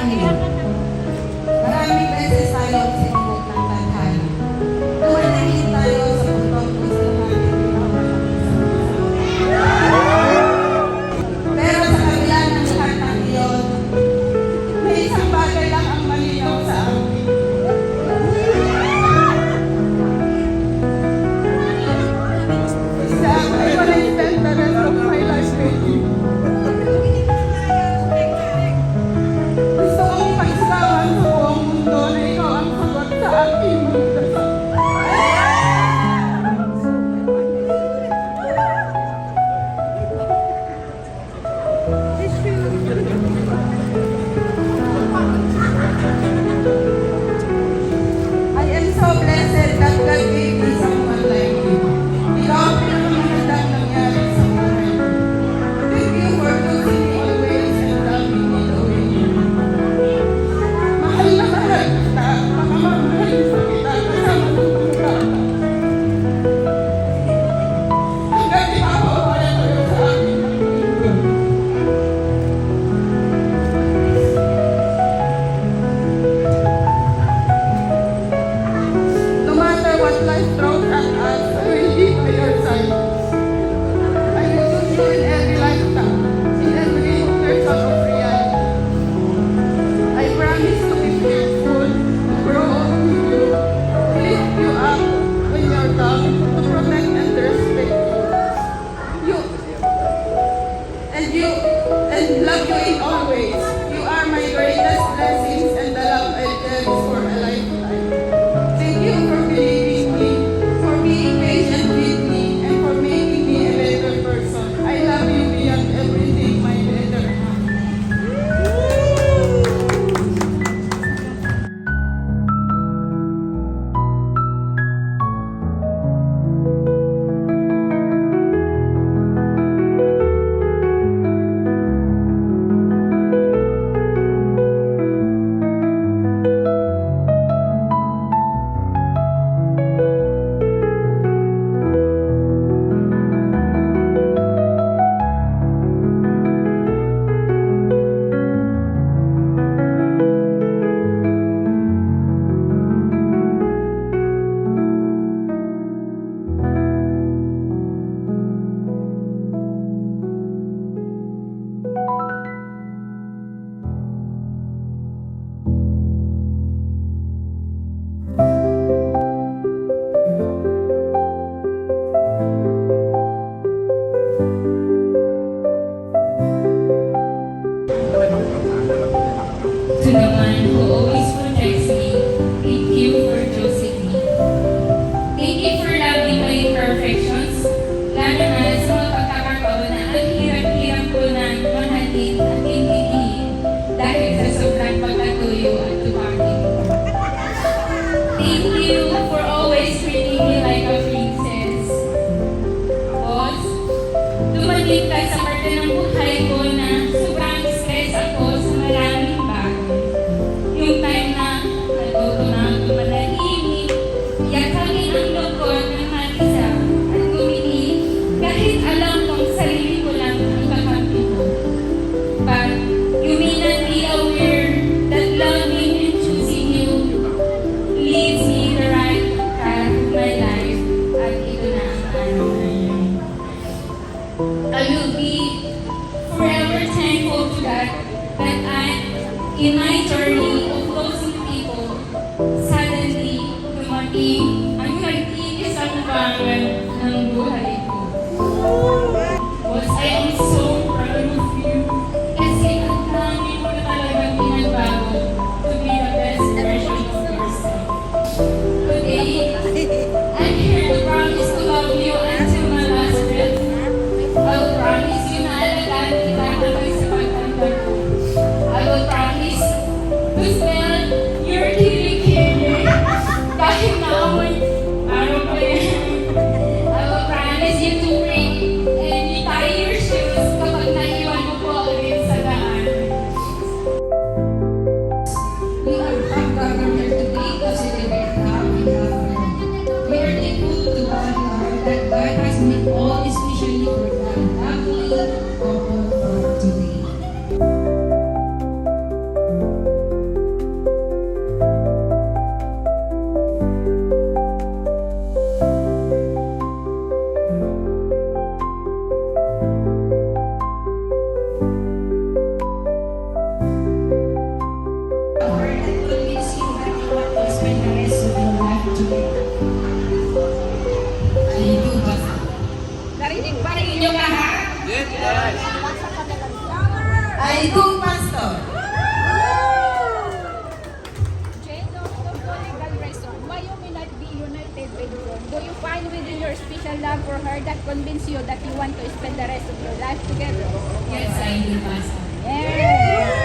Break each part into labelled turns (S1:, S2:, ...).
S1: Dahil maraming beses tayo sinubok ng tadhana. Tumanahit tayo sa puntong kung sa lahat ay ginawa ng isang pero sa kabila ng lahat ng iyon, may isang bagay lang ang malinaw sa akin. Isa, I want to spend the rest of my life with you. Gusto kong ipagsawan sa buong mundo na ikaw ang sagot sa aking mga dasal. I am so blessed that God gave me someone like you. Ikaw ang pinakamagandang nangyari sa buhay ko. Thank you for choosing me always and loving me the way you do. Mahal na mahal kita, makamamahal sa kita kasama ng pagkakata. Hanggang ipapawala kayo sa akin ng mundo. No matter what life throws at us, I will be by your side. I will choose you in every lifetime, in every person of reality. I promise to be faithful, to grow old with you, to lift you up when you're down, to protect and respect you. And love you in all ways. You are my greatest blessings and the love I'll cherish for a lifetime. Thank you for believing me, for being patient with me, and for making me a better person. I love you beyond everything, my better half.
S2: To the one who always protects me, thank you for choosing me. Thank you for loving my imperfections, lalo na sa mga pagkakataon na ang hirap-hirap ko na mahalin at intindihin dahil sa sobrang pagkatuyo at tumangin. Thank you for always treating me like a princess. Boss, dumating ka sa parte ng buhay ko na sobrang stress ako sa maraming bagay. Yung time na natuto na ako manahimik, yakagin ang loob ng mag-isa at gumiling kahit alam kong sarili ko lang ang kakampi ko. But you may not be aware that loving and choosing you leads me the right path of my life at ito na ang araw na yun. I will be forever thankful to God that in my journey of closing people, suddenly dumating ang nag-iis ang bangal ng buhay ko. Was I am so proud of you kasi ang dami mo na talagang pinagbago to be the best version of yourself. Today, I'm here to promise to love you until my last breath. I will promise you na alagaan kita hanggang sa pagtanda ko. I will promise to
S3: I do, Pastor.
S4: Jane, for legal reason, why you may not be united with God? Do you find within your special love for her that convince you that you want to spend the rest of your life together?
S2: Yes, I do, Pastor.
S4: Yeah.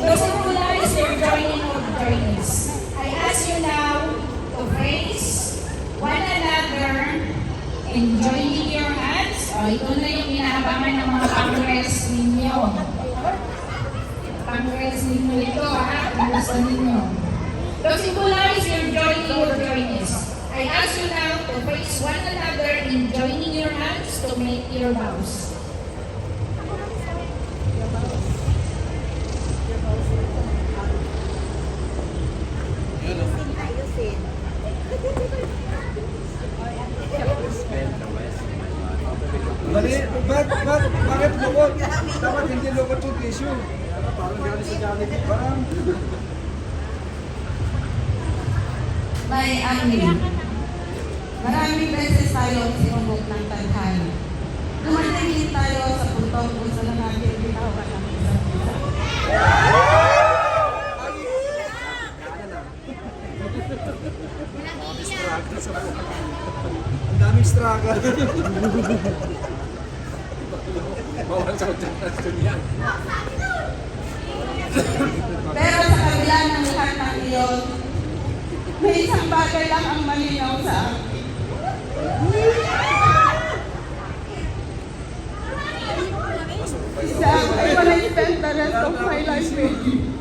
S5: Those who realize your joining of journeys. I ask you now to praise one another and joining your hands. O, ito na yung inaabangan ng mga congress ninyo. Congress ninyo ito, ha? Kung gusto ninyo. Those who realize your joining of journeys. I ask you now to praise one another in joining your hands to make your vows.
S6: Mali, bakit lukot? Dapat hindi lukot yung tissue. Parang galing sa Jollibee. Parang...
S3: May amin. Maraming beses tayo sinubok ng tadhana. Dumating din tayo sa puntong kung saan natin bitawan ang isa't isa.
S6: Ang daming struggle. Bawal sa hotel yan.
S3: Pero sa kabila ng lahat ng iyon, may isang bagay lang ang malinaw sa akin.
S1: That I want to spend the rest of my life with you.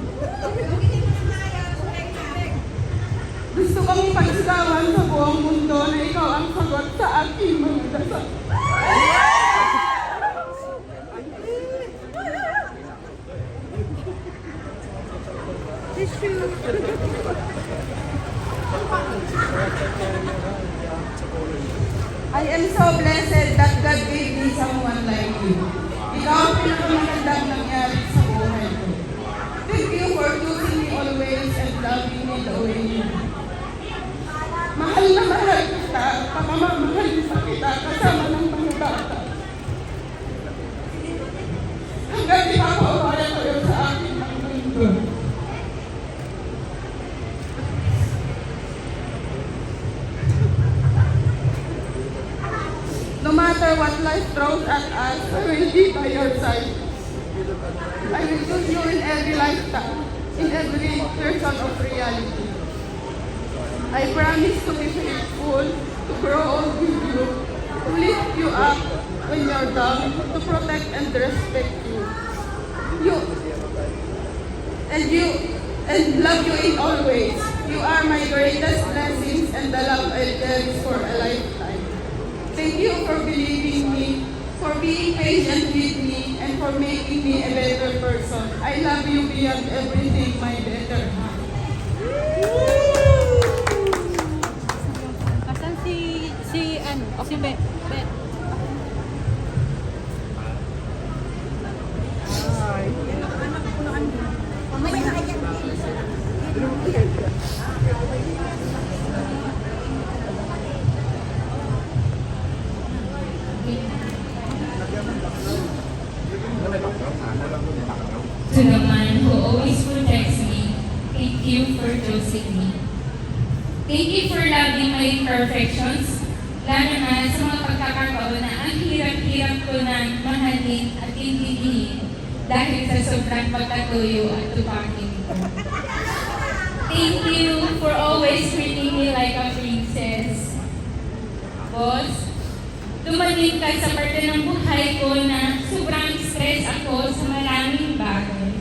S1: Gusto kong pagsigawan sa buong mundo na ikaw ang sagot sa aking mga dasal.
S3: I am so blessed that God gave me someone like you. Ikaw ang pinakamagandang nangyari sa buhay ko. Thank you for choosing me always and loving me the way you do.
S1: Mahal na mahal kita, pamamahal sa kita kasama ng mga bata. Hanggang ipapawala kayo sa akin ng mundo. No matter what life throws at us, I will be by your side. I will choose you in every lifetime, in every person of reality. I promise to be faithful, to grow old with you, to lift you up when you're down, to protect and respect you. And love you in all ways. You are my greatest blessings and the love I'll cherish for a lifetime. Thank you for believing me, for being patient with me, and for making me a better person. I love you beyond everything, my better half.
S4: Asan si Bet?
S2: To the man who always protects me, thank you for choosing me. Thank you for loving my imperfections, lalo na sa mga pagkakataon na ang hirap-hirap ko na mahalin at intindihin dahil sa sobrang pagkatuyo at tupakin ko. Thank you for always treating me like a princess. Boss, dumating ka sa parte ng buhay ko na sobrang stress ako sa maraming bagay.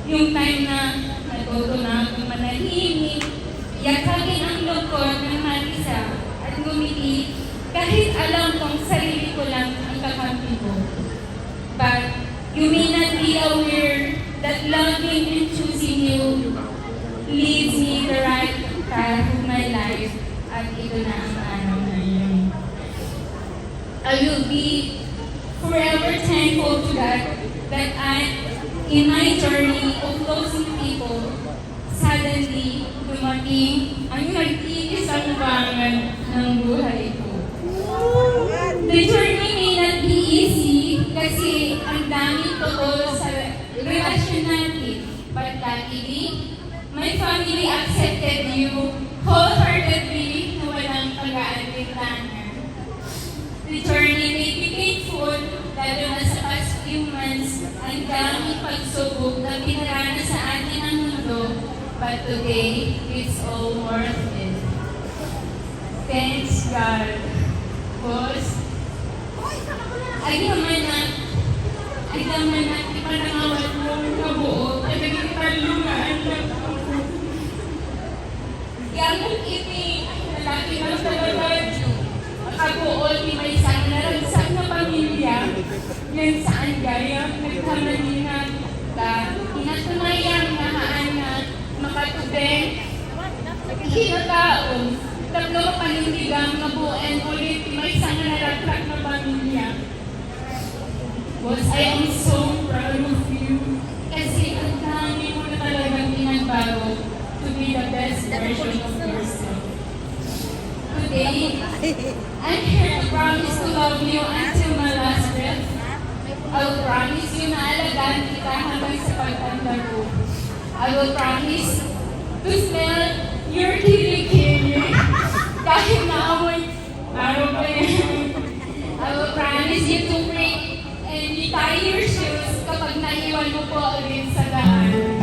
S2: Yung time na natuto na akong manahimik, yakagin ang lungkot ng mag-isa at ngumiti kahit alam kong sarili ko lang ang kakampi ko. But you may not be aware that loving and choosing you leads me the right path of my life at ito na ang araw na yun. I will be forever thankful to God that in my journey of losing people, sad suddenly, dumating ang nag-iisang bangan ng buhay ko. The journey may not be easy kasi ang daming totoo sa relasyon natin. But luckily, my family accepted you wholeheartedly na walang pag-aalinlangan. The journey may be painful, lalo na sa past few months, ang daming pagsubok na pinarana sa atin ng mundo, but today, it's all worth it. Thanks God. Boss, ay naman na, ipanangawat mo ang kabuo at naging talungaan lang ako. Gamit ini, lalaki ng talagadyo, ang kabuo ni may isang naragsang na pamilya, yan saan gaya, nagkamalinan, inatunayang nahaan na makatubeng, hinataon, tatlo panindigang nabuen ulit may isang naragrak na pamilya. Boss, I am so proud of you kasi ang dami mo na talagang pinagbago to be the best version of yourself. Today, I'm here to promise to love you until my last breath. I will promise you na alagaan kita hanggang sa pagtanda ko. I will promise to smell your kilikili kahit naamoy araw pa yan. I will promise you to break and tie your shoes kapag naiwan mo po ulit sa daan.